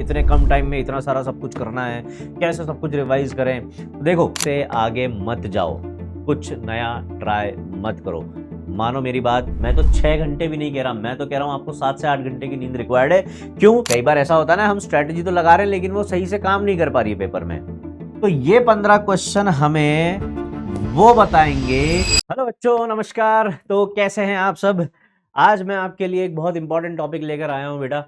इतने कम टाइम में इतना सारा सब कुछ करना है, कैसे सब कुछ रिवाइज करें। देखो, से आगे मत जाओ, कुछ नया ट्राई मत करो। मानो मेरी बात, मैं तो 6 घंटे भी नहीं कह रहा, मैं तो कह रहा हूं आपको 7 से 8 घंटे की नींद रिक्वायर्ड है। क्यों? कई बार ऐसा होता है ना, हम स्ट्रेटेजी तो लगा रहे हैं लेकिन वो सही से काम नहीं कर पा रही है पेपर में। तो ये 15 क्वेश्चन हमें वो बताएंगे। हेलो बच्चों, नमस्कार। तो कैसे हैं आप सब? आज मैं आपके लिए एक बहुत इंपॉर्टेंट टॉपिक लेकर आया हूं बेटा।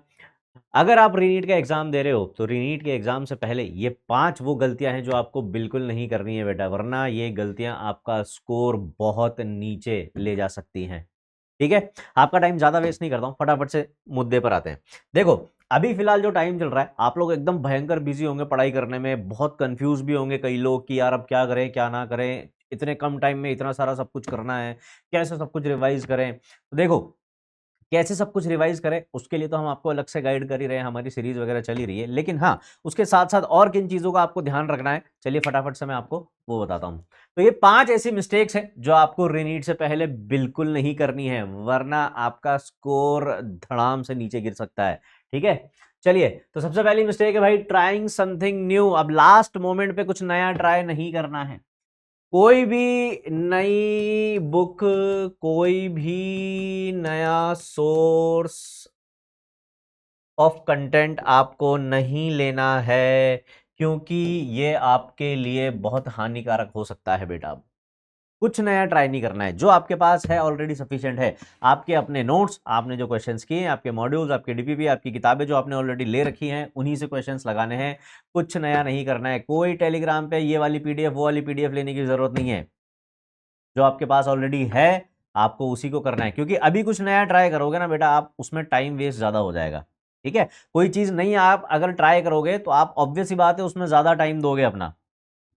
अगर आप रीनीट का एग्जाम दे रहे हो तो रीनीट के एग्जाम से पहले ये 5 वो गलतियां हैं जो आपको बिल्कुल नहीं करनी है बेटा, वरना ये गलतियां आपका स्कोर बहुत नीचे ले जा सकती हैं। ठीक है, आपका टाइम ज्यादा वेस्ट नहीं करता हूं, फटाफट से मुद्दे पर आते हैं। देखो, अभी फिलहाल जो टाइम चल रहा है, आप लोग एकदम भयंकर बिजी होंगे पढ़ाई करने में, बहुत कंफ्यूज भी होंगे कई लोग कि यार अब क्या करें क्या ना करें, इतने कम टाइम में इतना सारा सब कुछ करना है, कैसे सब कुछ रिवाइज करें। तो देखो, कैसे सब कुछ रिवाइज करें उसके लिए तो हम आपको अलग से गाइड कर ही रहे हैं, हमारी सीरीज वगैरह चल ही रही है, लेकिन हाँ, उसके साथ साथ और किन चीजों का आपको ध्यान रखना है, चलिए फटाफट से मैं आपको वो बताता हूं। तो ये 5 ऐसी मिस्टेक्स हैं जो आपको रीनीट से पहले बिल्कुल नहीं करनी है, वरना आपका स्कोर धड़ाम से नीचे गिर सकता है। ठीक है, चलिए। तो सबसे पहली मिस्टेक है भाई, ट्राइंग समथिंग न्यू। अब लास्ट मोमेंट पे कुछ नया ट्राई नहीं करना है। कोई भी नई बुक, कोई भी नया सोर्स ऑफ कंटेंट आपको नहीं लेना है, क्योंकि ये आपके लिए बहुत हानिकारक हो सकता है बेटा। कुछ नया ट्राई नहीं करना है, जो आपके पास है ऑलरेडी सफिशिएंट है। आपके अपने नोट्स, आपने जो क्वेश्चंस किए हैं, आपके मॉड्यूल्स, आपके डीपीपी, आपकी किताबें जो आपने ऑलरेडी ले रखी हैं, उन्हीं से क्वेश्चंस लगाने हैं। कुछ नया नहीं करना है। कोई टेलीग्राम पे ये वाली पीडीएफ वो वाली पीडीएफ लेने की जरूरत नहीं है। जो आपके पास ऑलरेडी है आपको उसी को करना है, क्योंकि अभी कुछ नया ट्राई करोगे ना बेटा, आप उसमें टाइम वेस्ट ज्यादा हो जाएगा। ठीक है, कोई चीज नहीं आप अगर ट्राई करोगे तो आप ऑब्वियस ही बात है उसमें ज्यादा टाइम दोगे अपना,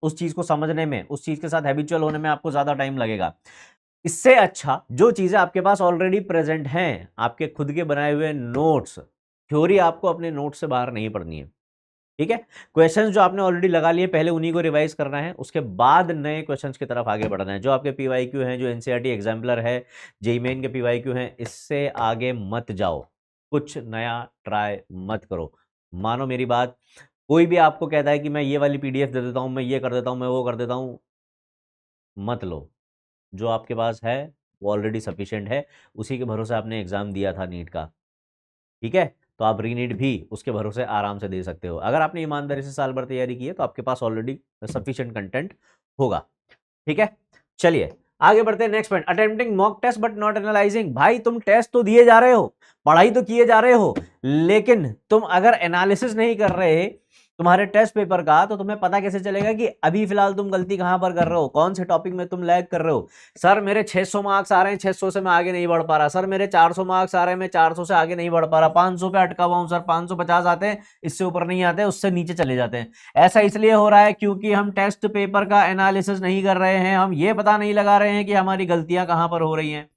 उस चीज को समझने में, उस चीज के साथ हैबिचुअल होने में आपको ज्यादा टाइम लगेगा। इससे अच्छा जो चीजें आपके पास ऑलरेडी प्रेजेंट हैं, आपके खुद के बनाए हुए नोट्स, थ्योरी आपको अपने नोट्स से बाहर नहीं पढ़नी है। ठीक है, क्वेश्चंस जो आपने ऑलरेडी लगा लिए पहले उन्हीं को रिवाइज करना है, उसके बाद नए क्वेश्चंस की तरफ आगे बढ़ना है। जो आपके पीवाईक्यू हैं, जो एनसीईआरटी एग्जाम्पलर है, जेईई मेन के पीवाईक्यू हैं, इससे आगे मत जाओ, कुछ नया ट्राई मत करो। मानो मेरी बात, कोई भी आपको कहता है कि मैं ये वाली पीडीएफ दे देता हूं, मैं ये कर देता हूं, मैं वो कर देता हूं, मत लो। जो आपके पास है वो ऑलरेडी सफिशिएंट है, उसी के भरोसे आपने एग्जाम दिया था नीट का। ठीक है, तो आप रीनीट भी उसके भरोसे आराम से दे सकते हो। अगर आपने ईमानदारी से साल भर तैयारी की है तो आपके पास ऑलरेडी सफिशिएंट कंटेंट होगा। ठीक है, चलिए आगे बढ़ते हैं। Next point, attempting mock test but not analysing. भाई तुम टेस्ट तो दिए जा रहे हो, पढ़ाई तो किए जा रहे हो, लेकिन तुम अगर एनालिसिस नहीं कर रहे तुम्हारे टेस्ट पेपर का, तो तुम्हें पता कैसे चलेगा कि अभी फिलहाल तुम गलती कहां पर कर रहे हो, कौन से टॉपिक में तुम लैग कर रहे हो। सर मेरे 600 मार्क्स आ रहे हैं, 600 से मैं आगे नहीं बढ़ पा रहा। सर मेरे 400 मार्क्स आ रहे हैं, मैं 400 से आगे नहीं बढ़ पा रहा। 500 पे अटका हुआ हूं सर, 550 आते हैं, इससे ऊपर नहीं आते, उससे नीचे चले जाते हैं। ऐसा इसलिए हो रहा है क्योंकि हम टेस्ट पेपर का एनालिसिस नहीं कर रहे हैं, हम ये पता नहीं लगा रहे हैं कि हमारी गलतियां कहां पर हो रही हैं।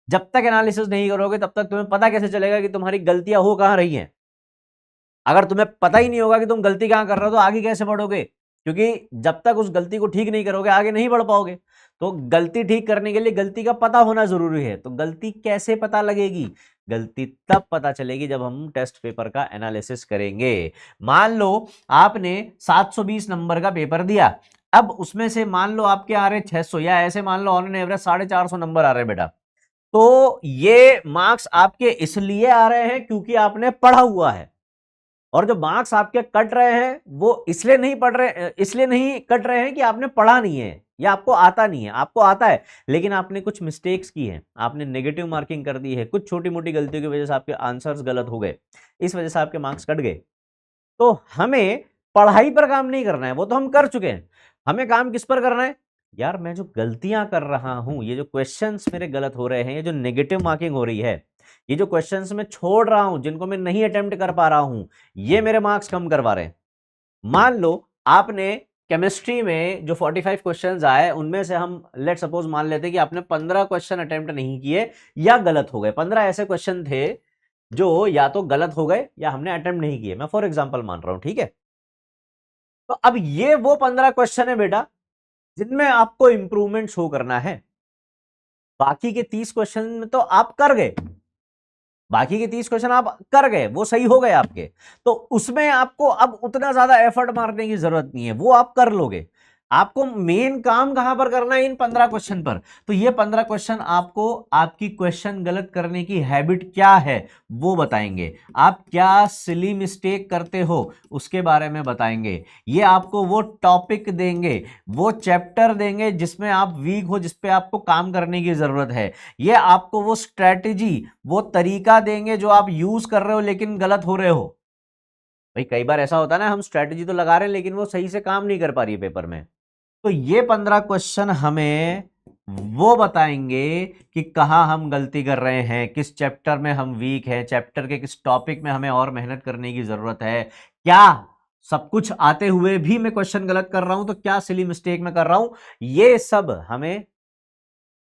जब तक एनालिसिस नहीं करोगे तब तक तुम्हें पता कैसे चलेगा कि तुम्हारी गलतियां हो कहां रही हैं। अगर तुम्हें पता ही नहीं होगा कि तुम गलती कहां कर रहे हो तो आगे कैसे बढ़ोगे, क्योंकि जब तक उस गलती को ठीक नहीं करोगे आगे नहीं बढ़ पाओगे। तो गलती ठीक करने के लिए गलती का पता होना जरूरी है। तो गलती कैसे पता लगेगी? गलती तब पता चलेगी जब हम टेस्ट पेपर का एनालिसिस करेंगे। मान लो आपने 720 नंबर का पेपर दिया, अब उसमें से मान लो आपके आ रहे 600, या ऐसे मान लो ऑन एन एवरेज 450 नंबर आ रहे हैं बेटा। तो ये मार्क्स आपके इसलिए आ रहे हैं क्योंकि आपने पढ़ा हुआ है, और जो मार्क्स आपके कट रहे हैं वो इसलिए नहीं कट रहे हैं कि आपने पढ़ा नहीं है या आपको आता नहीं है। आपको आता है लेकिन आपने कुछ मिस्टेक्स की हैं, आपने नेगेटिव मार्किंग कर दी है, कुछ छोटी मोटी गलतियों की वजह से आपके आंसर्स गलत हो गए, इस वजह से आपके मार्क्स कट गए। तो हमें पढ़ाई पर काम नहीं करना है, वो तो हम कर चुके हैं। हमें काम किस पर करना है? यार मैं जो गलतियां कर रहा हूं, ये जो क्वेश्चंस मेरे गलत हो रहे हैं, ये जो नेगेटिव मार्किंग हो रही है, ये जो क्वेश्चंस मैं छोड़ रहा हूं, जिनको मैं नहीं अटेम्प्ट कर पा रहा हूं, ये मेरे मार्क्स कम करवा रहे हैं। मान लो आपने केमिस्ट्री में जो 45 क्वेश्चंस आए, उनमें से हम लेट सपोज मान लेते हैं कि आपने 15 क्वेश्चन अटेम्प्ट नहीं किए या गलत हो गए। 15 ऐसे क्वेश्चन थे जो या तो गलत हो गए या हमने अटेम्प्ट नहीं किए, मैं फॉर एग्जाम्पल मान रहा हूं। ठीक है, तो अब ये वो 15 क्वेश्चन है बेटा जिनमें आपको इंप्रूवमेंट शो करना है। बाकी के 30 क्वेश्चन में तो आप कर गए, बाकी के 30 क्वेश्चन आप कर गए, वो सही हो गए आपके, तो उसमें आपको अब उतना ज्यादा एफर्ट मारने की जरूरत नहीं है, वो आप कर लोगे। आपको मेन काम कहां पर करना है, इन 15 क्वेश्चन पर। तो ये 15 क्वेश्चन आपको आपकी क्वेश्चन गलत करने की हैबिट क्या है वो बताएंगे, आप क्या सिली मिस्टेक करते हो उसके बारे में बताएंगे, ये आपको वो टॉपिक देंगे, वो चैप्टर देंगे जिसमें आप वीक हो, जिसपे आपको काम करने की जरूरत है, ये आपको वो स्ट्रेटेजी, वो तरीका देंगे जो आप यूज कर रहे हो लेकिन गलत हो रहे हो। भाई कई बार ऐसा होता है ना, हम स्ट्रेटेजी तो लगा रहे हैं लेकिन वो सही से काम नहीं कर पा रही है पेपर में। तो ये 15 क्वेश्चन हमें वो बताएंगे कि कहां हम गलती कर रहे हैं, किस चैप्टर में हम वीक हैं, चैप्टर के किस टॉपिक में हमें और मेहनत करने की जरूरत है, क्या सब कुछ आते हुए भी मैं क्वेश्चन गलत कर रहा हूं, तो क्या सिली मिस्टेक में कर रहा हूं, ये सब हमें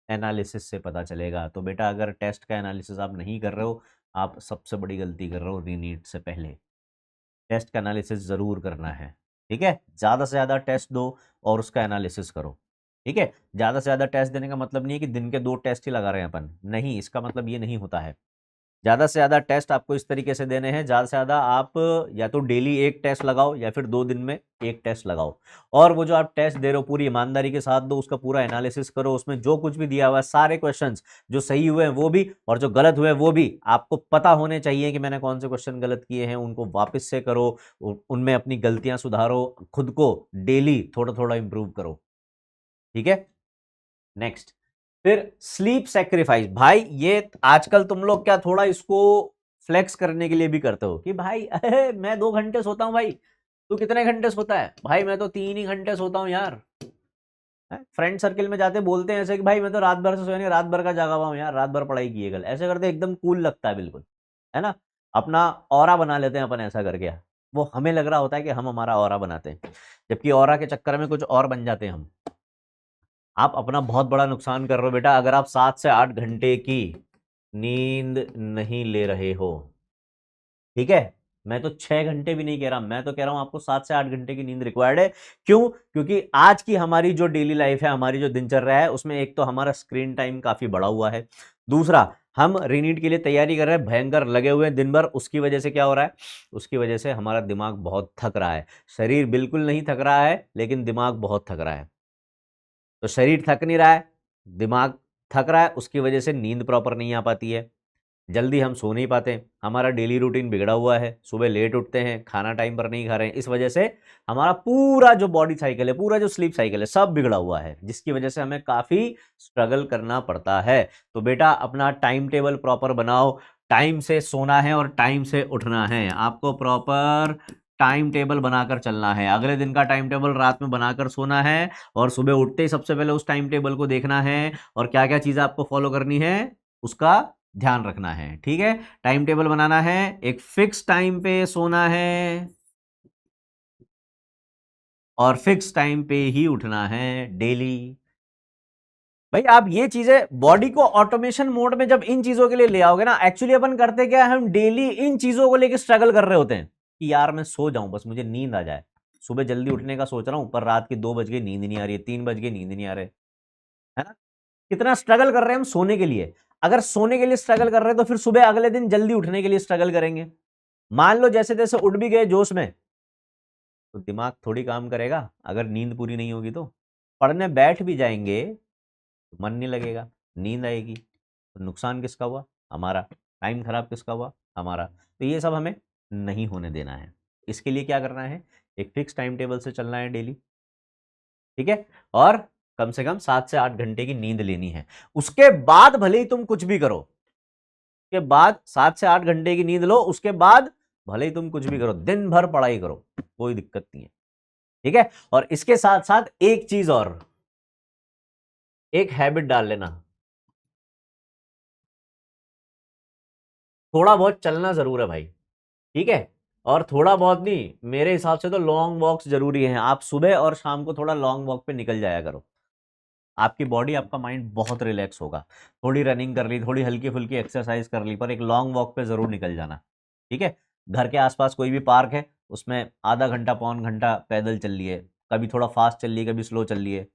एनालिसिस से पता चलेगा। तो बेटा अगर टेस्ट का एनालिसिस आप नहीं कर रहे हो, आप सबसे बड़ी गलती कर रहे हो रीनीट से पहले। टेस्ट का एनालिसिस जरूर करना है, ठीक है, ज्यादा से ज्यादा टेस्ट दो और उसका एनालिसिस करो, ठीक है। ज्यादा से ज्यादा टेस्ट देने का मतलब नहीं है कि दिन के 2 टेस्ट ही लगा रहे हैं अपन, नहीं, इसका मतलब ये नहीं होता है। ज्यादा से ज्यादा टेस्ट आपको इस तरीके से देने हैं, ज्यादा से ज्यादा आप या तो डेली एक टेस्ट लगाओ या फिर 2 दिन में एक टेस्ट लगाओ, और वो जो आप टेस्ट दे रहे हो पूरी ईमानदारी के साथ दो, उसका पूरा एनालिसिस करो, उसमें जो कुछ भी दिया हुआ है सारे क्वेश्चंस, जो सही हुए हैं वो भी और जो गलत हुए हैं वो भी आपको पता होने चाहिए कि मैंने कौन से क्वेश्चन गलत किए हैं, उनको वापस से करो, उनमें अपनी गलतियां सुधारो, खुद को डेली थोड़ा थोड़ा इंप्रूव करो, ठीक है। नेक्स्ट, फिर स्लीप सेक्रीफाइस। भाई ये आजकल तुम लोग क्या थोड़ा इसको फ्लेक्स करने के लिए भी करते हो कि भाई मैं 2 घंटे सोता हूं, भाई तू कितने घंटे सोता है, भाई मैं तो 3 ही घंटे सोता हूं यार। फ्रेंड सर्किल में जाते बोलते हैं ऐसे कि भाई मैं तो रात भर से सोया नहीं, रात भर का जागा हुआ हूं यार, रात भर पढ़ाई की है कल, ऐसे करते एकदम कूल लगता है बिल्कुल, है ना। अपना ऑरा बना लेते हैं अपन ऐसा करके, वो हमें लग रहा होता है कि हम हमारा ऑरा बनाते हैं, जबकि ऑरा के चक्कर में कुछ और बन जाते हैं हम। आप अपना बहुत बड़ा नुकसान कर रहे हो बेटा, अगर आप 7 से 8 घंटे की नींद नहीं ले रहे हो, ठीक है। मैं तो 6 घंटे भी नहीं कह रहा, मैं तो कह रहा हूं आपको 7 से 8 घंटे की नींद रिक्वायर्ड है। क्यों? क्योंकि आज की हमारी जो डेली लाइफ है, हमारी जो दिनचर्या है, उसमें एक तो हमारा स्क्रीन टाइम काफी बढ़ा हुआ है, दूसरा हम रीनीट के लिए तैयारी कर रहे हैं, भयंकर लगे हुए हैं दिन भर, उसकी वजह से क्या हो रहा है, उसकी वजह से हमारा दिमाग बहुत थक रहा है। शरीर बिल्कुल नहीं थक रहा है लेकिन दिमाग बहुत थक रहा है। तो शरीर थक नहीं रहा है, दिमाग थक रहा है, उसकी वजह से नींद प्रॉपर नहीं आ पाती है, जल्दी हम सो नहीं पाते, हमारा डेली रूटीन बिगड़ा हुआ है, सुबह लेट उठते हैं, खाना टाइम पर नहीं खा रहे हैं, इस वजह से हमारा पूरा जो बॉडी साइकिल है, पूरा जो स्लीप साइकिल है, सब बिगड़ा हुआ है, जिसकी वजह से हमें काफी स्ट्रगल करना पड़ता है। तो बेटा अपना टाइम टेबल प्रॉपर बनाओ, टाइम से सोना है और टाइम से उठना है, आपको प्रॉपर टाइम टेबल बनाकर चलना है, अगले दिन का टाइम टेबल रात में बनाकर सोना है, और सुबह उठते ही सबसे पहले उस टाइम टेबल को देखना है, और क्या क्या चीजें आपको फॉलो करनी है उसका ध्यान रखना है, ठीक है। टाइम टेबल बनाना है, एक फिक्स टाइम पे सोना है और फिक्स टाइम पे ही उठना है डेली। भाई आप ये चीजें बॉडी को ऑटोमेशन मोड में जब इन चीजों के लिए ले आओगे ना, एक्चुअली अपन करते क्या है, हम डेली इन चीजों को लेकर स्ट्रगल कर रहे होते हैं कि यार मैं सो जाऊं बस, मुझे नींद आ जाए, सुबह जल्दी उठने का सोच रहा हूं पर रात के 2 बज गए नींद नहीं आ रही है, 3 बज गए नींद नहीं आ रहे, है ना। कितना स्ट्रगल कर रहे हैं हम सोने के लिए। अगर सोने के लिए स्ट्रगल कर रहे हैं तो फिर सुबह अगले दिन जल्दी उठने के लिए स्ट्रगल करेंगे। मान लो जैसे तैसे उठ भी गए जोश में, तो दिमाग थोड़ी काम करेगा अगर नींद पूरी नहीं होगी तो। पढ़ने बैठ भी जाएंगे तो मन नहीं लगेगा, नींद आएगी, तो नुकसान किसका हुआ, हमारा। टाइम खराब किसका हुआ, हमारा। तो ये सब हमें नहीं होने देना है। इसके लिए क्या करना है, एक फिक्स टाइम टेबल से चलना है डेली, ठीक है, और कम से कम 7 से 8 घंटे की नींद लेनी है। उसके बाद भले ही तुम कुछ भी करो, के बाद 7 से 8 घंटे की नींद लो, उसके बाद भले ही तुम कुछ भी करो, दिन भर पढ़ाई करो, कोई दिक्कत नहीं है, ठीक है। और इसके साथ साथ एक चीज और, एक हैबिट डाल लेना, थोड़ा बहुत चलना जरूर है भाई, ठीक है। और थोड़ा बहुत नहीं, मेरे हिसाब से तो लॉन्ग वॉक्स जरूरी हैं, आप सुबह और शाम को थोड़ा लॉन्ग वॉक पे निकल जाया करो, आपकी बॉडी आपका माइंड बहुत रिलैक्स होगा। थोड़ी रनिंग कर ली, थोड़ी हल्की फुल्की एक्सरसाइज कर ली, पर एक लॉन्ग वॉक पे जरूर निकल जाना, ठीक है। घर के आसपास कोई भी पार्क है, उसमें आधा घंटा पौन घंटा पैदल चल लिए, कभी थोड़ा फास्ट चल लिए, कभी स्लो चल लिए,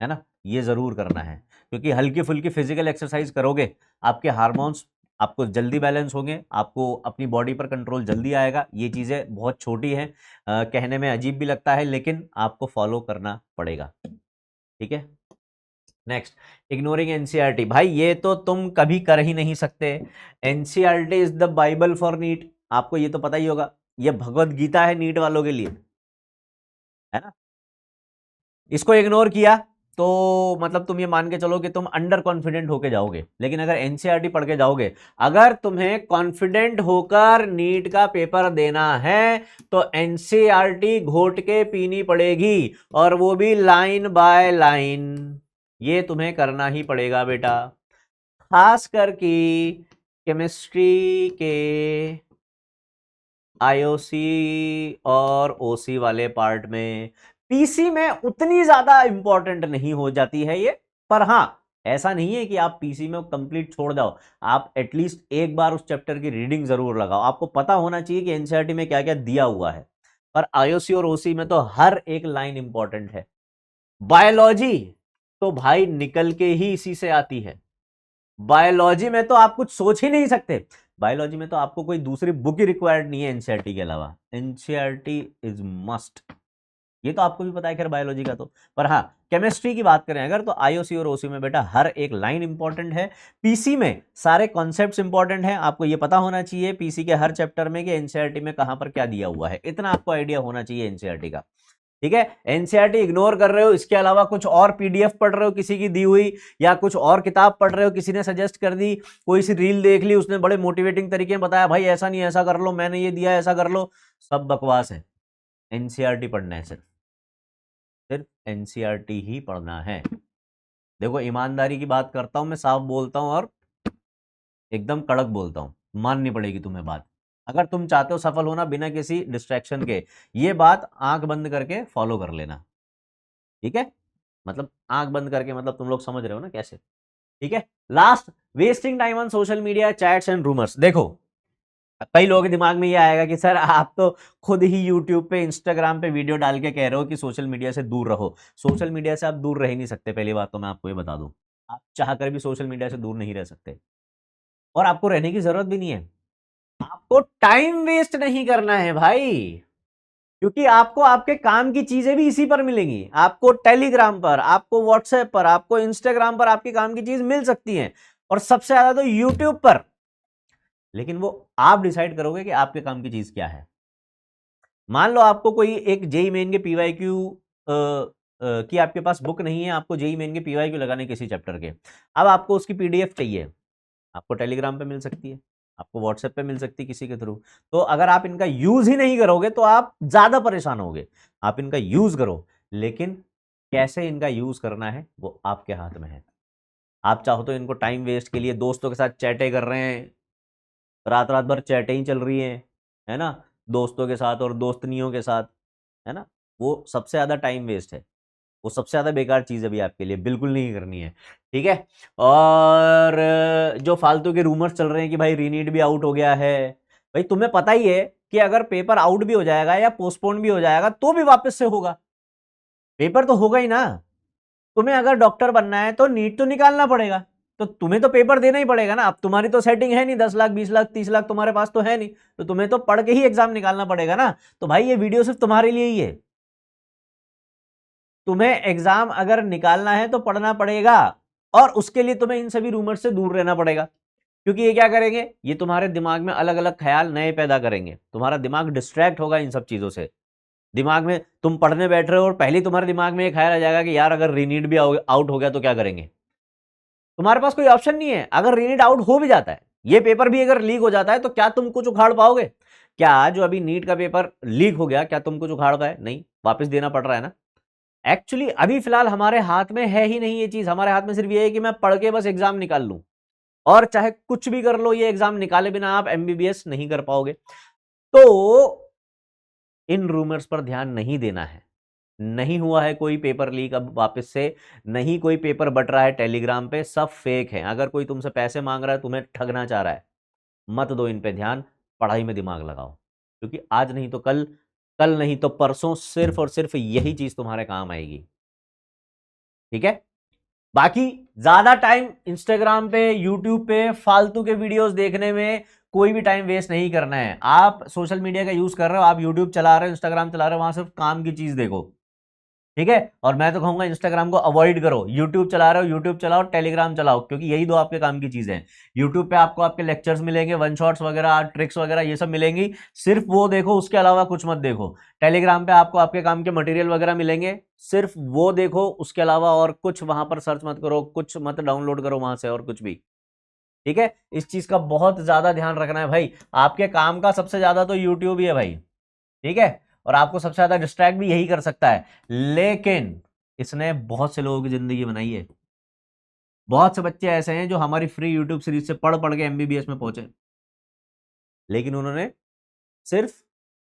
है ना, ये जरूर करना है, क्योंकि हल्की फुल्की फिजिकल एक्सरसाइज करोगे, आपके हार्मोन्स आपको जल्दी बैलेंस होंगे, आपको अपनी बॉडी पर कंट्रोल जल्दी आएगा। ये चीज़ें बहुत छोटी हैं, कहने में अजीब भी लगता है, लेकिन आपको फॉलो करना पड़ेगा। ठीक है, नेक्स्ट, इग्नोरिंग एनसीईआरटी। भाई ये तो तुम कभी कर ही नहीं सकते। NCERT is the Bible for NEET, आपको ये तो पता ही होगा, ये भगवत गीता है नीट वालों के लिए, है ना। इसको इग्नोर किया तो मतलब तुम ये मान के चलो कि तुम अंडर कॉन्फिडेंट होके जाओगे। लेकिन अगर एनसीईआरटी पढ़ के जाओगे, अगर तुम्हें कॉन्फिडेंट होकर नीट का पेपर देना है तो एनसीईआरटी घोट के पीनी पड़ेगी, और वो भी लाइन बाय लाइन। ये तुम्हें करना ही पड़ेगा बेटा, खास करके केमिस्ट्री के आईओसी और ओसी वाले पार्ट में। पीसी में उतनी ज्यादा इंपॉर्टेंट नहीं हो जाती है ये, पर हां, ऐसा नहीं है कि आप पीसी में कंप्लीट छोड़ जाओ। आप एटलीस्ट एक बार उस चैप्टर की रीडिंग जरूर लगाओ। आपको पता होना चाहिए कि एनसीईआरटी में क्या क्या दिया हुआ है, पर आईओसी और ओसी में तो हर एक लाइन इंपॉर्टेंट है। बायोलॉजी तो भाई निकल के ही इसी से आती है। बायोलॉजी में तो आप कुछ सोच ही नहीं सकते। बायोलॉजी में तो आपको कोई दूसरी बुक ही रिक्वायर्ड नहीं है एनसीईआरटी के अलावा। एनसीईआरटी इज मस्ट, ये तो आपको भी पता है खैर बायोलॉजी का तो। पर हाँ, केमिस्ट्री की बात करें अगर, तो आईओसी और ओसी में बेटा हर एक लाइन इंपॉर्टेंट है। पीसी में सारे कॉन्सेप्ट्स इंपॉर्टेंट हैं। आपको ये पता होना चाहिए पीसी के हर चैप्टर में कि एनसीईआरटी में कहां पर क्या दिया हुआ है, इतना आपको आइडिया होना चाहिए एनसीईआरटी का। ठीक है, एनसीईआरटी इग्नोर कर रहे हो, इसके अलावा कुछ और पीडीएफ पढ़ रहे हो किसी की दी हुई, या कुछ और किताब पढ़ रहे हो, किसी ने सजेस्ट कर दी, कोई सी रील देख ली, उसने बड़े मोटिवेटिंग तरीके में बताया भाई ऐसा नहीं ऐसा कर लो, मैंने ये दिया ऐसा कर लो, सब बकवास है। एनसीईआरटी पढ़ना है, सिर्फ एनसीईआरटी ही पढ़ना है। देखो ईमानदारी की बात करता हूं मैं, साफ बोलता हूं और एकदम कड़क बोलता हूं, माननी पड़ेगी तुम्हें बात। अगर तुम चाहते हो सफल होना बिना किसी डिस्ट्रैक्शन के, ये बात आंख बंद करके फॉलो कर लेना। ठीक है, मतलब आंख बंद करके, मतलब तुम लोग समझ रहे हो ना कैसे। ठीक है, last, wasting time on social media chats and rumours. देखो कई लोगों के दिमाग में ये आएगा कि सर आप तो खुद ही यूट्यूब पे इंस्टाग्राम पे वीडियो डाल के कह रहे हो कि सोशल मीडिया से दूर रहो। सोशल मीडिया से आप दूर रह ही नहीं सकते, पहली बात तो मैं आपको ये बता दूं। आप चाहकर भी सोशल मीडिया से दूर नहीं रह सकते, और आपको रहने की जरूरत भी नहीं है। आपको टाइम वेस्ट नहीं करना है भाई, क्योंकि आपको आपके काम की चीजें भी इसी पर मिलेंगी। आपको टेलीग्राम पर, आपको व्हाट्सएप पर, आपको इंस्टाग्राम पर आपकी काम की चीज मिल सकती है, और सबसे ज्यादा तो यूट्यूब पर। लेकिन वो आप डिसाइड करोगे कि आपके काम की चीज क्या है। मान लो आपको कोई एक जेई मेन के पीवाईक्यू की आपके पास बुक नहीं है, आपको जेई मेन के पीवाईक्यू लगाने किसी चैप्टर के, अब आपको उसकी पीडीएफ चाहिए, आपको टेलीग्राम पे मिल सकती है, आपको व्हाट्सएप पे मिल सकती है किसी के थ्रू। तो अगर आप इनका यूज ही नहीं करोगे तो आप ज्यादा परेशान होगे। आप इनका यूज करो, लेकिन कैसे इनका यूज करना है वो आपके हाथ में है। आप चाहो तो इनको टाइम वेस्ट के लिए दोस्तों के साथ चैटें कर रहे हैं, रात रात भर चैटें ही चल रही हैं, है ना, दोस्तों के साथ और दोस्तनियों के साथ, है ना, वो सबसे ज्यादा टाइम वेस्ट है। वो सबसे ज्यादा बेकार चीज अभी आपके लिए, बिल्कुल नहीं करनी है। ठीक है, और जो फालतू के रूमर्स चल रहे हैं कि भाई रीनीट भी आउट हो गया है, भाई तुम्हें पता ही है कि अगर पेपर आउट भी हो जाएगा या पोस्टपोन भी हो जाएगा तो भी वापस से होगा, पेपर तो होगा ही ना। तुम्हें अगर डॉक्टर बनना है तो नीट तो निकालना पड़ेगा, तो तुम्हें तो पेपर देना ही पड़ेगा ना। अब तुम्हारी तो सेटिंग है नहीं, 10 लाख 20 लाख 30 लाख तुम्हारे पास तो है नहीं, तो तुम्हें तो पढ़ के ही एग्जाम निकालना पड़ेगा ना। तो भाई ये वीडियो सिर्फ तुम्हारे लिए ही है। तुम्हें एग्जाम अगर निकालना है तो पढ़ना पड़ेगा, और उसके लिए तुम्हें इन सभी रूमर से दूर रहना पड़ेगा। क्योंकि ये क्या करेंगे, ये तुम्हारे दिमाग में अलग अलग ख्याल नए पैदा करेंगे, तुम्हारा दिमाग डिस्ट्रैक्ट होगा इन सब चीजों से। दिमाग में तुम पढ़ने बैठ रहे हो और पहले तुम्हारे दिमाग में एक ख्याल आ जाएगा कि यार अगर रीनीट भी आउट हो गया तो क्या करेंगे। तुम्हारे पास कोई ऑप्शन नहीं है। अगर रीनीट आउट हो भी जाता है, ये पेपर भी अगर लीक हो जाता है, तो क्या तुम कुछ उखाड़ पाओगे? क्या जो अभी नीट का पेपर लीक हो गया, क्या तुम कुछ उखाड़ पाए? नहीं, वापस देना पड़ रहा है ना। एक्चुअली अभी फिलहाल हमारे हाथ में है ही नहीं ये चीज। हमारे हाथ में सिर्फ ये है कि मैं पढ़ के बस एग्जाम निकाल लूं, और चाहे कुछ भी कर लो, ये एग्जाम निकाले बिना आप एमबीबीएस नहीं कर पाओगे। तो इन रूमर्स पर ध्यान नहीं देना है। नहीं हुआ है कोई पेपर लीक अब वापस से, नहीं कोई पेपर बट रहा है टेलीग्राम पे, सब फेक है। अगर कोई तुमसे पैसे मांग रहा है, तुम्हें ठगना चाह रहा है, मत दो इन पे ध्यान, पढ़ाई में दिमाग लगाओ। क्योंकि आज नहीं तो कल, कल नहीं तो परसों सिर्फ और सिर्फ यही चीज तुम्हारे काम आएगी। ठीक है, बाकी ज्यादा टाइम इंस्टाग्राम पे, यूट्यूब पे फालतू के वीडियोस देखने में कोई भी टाइम वेस्ट नहीं करना है। आप सोशल मीडिया का यूज कर रहे हो, आप यूट्यूब चला रहे हो, इंस्टाग्राम चला रहे हो, वहां सिर्फ काम की चीज देखो, ठीक है। और मैं तो कहूंगा इंस्टाग्राम को अवॉइड करो। यूट्यूब चला रहे हो, यूट्यूब चलाओ, टेलीग्राम चलाओ, क्योंकि यही दो आपके काम की चीजें हैं। यूट्यूब पे आपको आपके लेक्चर्स मिलेंगे, वन शॉट्स वगैरह, ट्रिक्स वगैरह, ये सब मिलेंगी, सिर्फ वो देखो, उसके अलावा कुछ मत देखो। टेलीग्राम पे आपको आपके काम के मटेरियल वगैरह मिलेंगे, सिर्फ वो देखो, उसके अलावा और कुछ वहां पर सर्च मत करो, कुछ मत डाउनलोड करो वहां से और कुछ भी, ठीक है। इस चीज का बहुत ज्यादा ध्यान रखना है भाई। आपके काम का सबसे ज्यादा तो यूट्यूब ही है भाई, ठीक है। और आपको सबसे ज्यादा डिस्ट्रैक्ट भी यही कर सकता है। लेकिन इसने बहुत से लोगों की जिंदगी बनाई है। बहुत से बच्चे ऐसे हैं जो हमारी फ्री यूट्यूब सीरीज से पढ़ पढ़ के एमबीबीएस में पहुंचे, लेकिन उन्होंने सिर्फ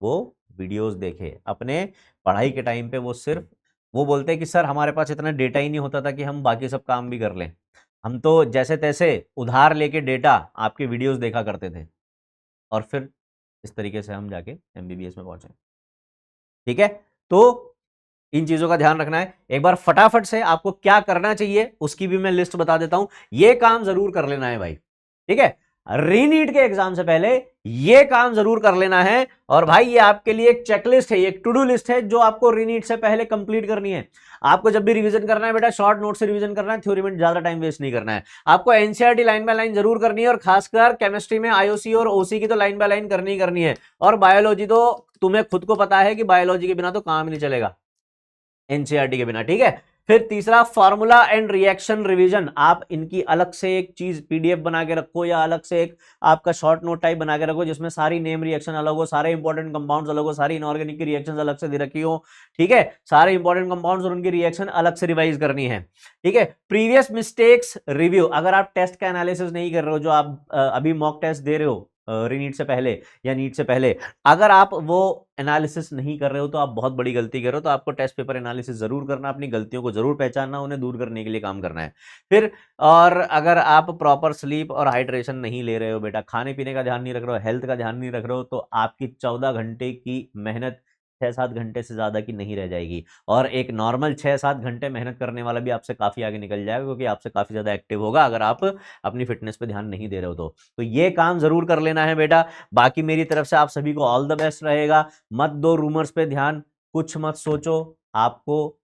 वो वीडियोस देखे अपने पढ़ाई के टाइम पे। वो सिर्फ वो बोलते हैं कि सर हमारे पास इतना डेटा ही नहीं होता था कि हम बाकी सब काम भी कर लें, हम तो जैसे तैसे उधार लेके डेटा आपके वीडियोस देखा करते थे, और फिर इस तरीके से हम जाके एमबीबीएस में पहुंचे, ठीक है। तो इन चीजों का ध्यान रखना है। एक बार फटाफट से आपको क्या करना चाहिए उसकी भी मैं लिस्ट बता देता हूं। ये काम जरूर कर लेना है भाई, ठीक है। रीनीट के एग्जाम से पहले ये काम जरूर कर लेना है। और भाई ये आपके लिए एक चेकलिस्ट है, एक टू डू लिस्ट है जो आपको रीनीट से पहले कंप्लीट करनी है। आपको जब भी रिवीजन करना है बेटा, शॉर्ट नोट से रिवीजन करना है, थ्योरी में ज्यादा टाइम वेस्ट नहीं करना है। आपको एनसीईआरटी लाइन बाय लाइन जरूर करनी है, और खासकर केमिस्ट्री में आईओसी और ओसी की तो लाइन बाय लाइन करनी ही करनी है। और बायोलॉजी तो तुम्हें खुद को पता है कि बायोलॉजी के बिना तो काम ही नहीं चलेगा एनसीईआरटी के बिना, ठीक है। फिर तीसरा, फार्मूला एंड रिएक्शन रिवीजन। आप इनकी अलग से एक चीज पीडीएफ बना के रखो, या अलग से एक आपका शॉर्ट नोट टाइप बना के रखो, जिसमें सारी नेम रिएक्शन अलग हो, सारे इंपॉर्टेंट कंपाउंड्स अलग हो, सारी इनऑर्गेनिक की रिएक्शंस अलग से दे रखी हो, ठीक है। सारे इंपॉर्टेंट कंपाउंड्स और उनकी रिएक्शन अलग से रिवाइज करनी है, ठीक है। Previous mistakes review. अगर आप टेस्ट का एनालिसिस नहीं कर रहे हो, जो आप अभी मॉक टेस्ट दे रहे हो रीनीट से पहले या नीट से पहले, अगर आप वो एनालिसिस नहीं कर रहे हो तो आप बहुत बड़ी गलती कर रहे हो। तो आपको टेस्ट पेपर एनालिसिस जरूर करना, अपनी गलतियों को जरूर पहचानना, उन्हें दूर करने के लिए काम करना है। फिर और अगर आप प्रॉपर स्लीप और हाइड्रेशन नहीं ले रहे हो बेटा, खाने पीने का ध्यान नहीं रख रहे हो, हेल्थ का ध्यान नहीं रख रहे हो, तो आपकी 14 घंटे की मेहनत 6-7 घंटे से ज्यादा की नहीं रह जाएगी। और एक नॉर्मल 6-7 घंटे मेहनत करने वाला भी आपसे काफी आगे निकल जाएगा, क्योंकि आपसे काफी ज्यादा एक्टिव होगा अगर आप अपनी फिटनेस पे ध्यान नहीं दे रहे हो तो ये काम जरूर कर लेना है बेटा। बाकी मेरी तरफ से आप सभी को ऑल द बेस्ट रहेगा। मत दो रूमर्स पे ध्यान, कुछ मत सोचो, आपको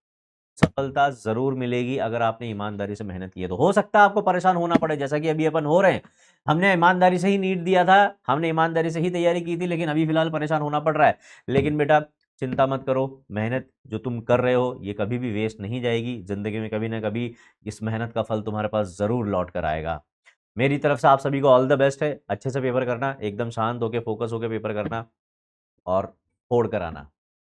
सफलता जरूर मिलेगी अगर आपने ईमानदारी से मेहनत की है। तो हो सकता है आपको परेशान होना पड़े, जैसा कि अभी अपन हो रहे हैं। हमने ईमानदारी से ही नीट दिया था, हमने ईमानदारी से ही तैयारी की थी, लेकिन अभी फिलहाल परेशान होना पड़ रहा है। लेकिन बेटा चिंता मत करो, मेहनत जो तुम कर रहे हो ये कभी भी वेस्ट नहीं जाएगी। जिंदगी में कभी ना कभी इस मेहनत का फल तुम्हारे पास जरूर लौट कर आएगा। मेरी तरफ से आप सभी को ऑल द बेस्ट है। अच्छे से पेपर करना, एकदम शांत होके, फोकस होके पेपर करना, और फोड़ कर आना।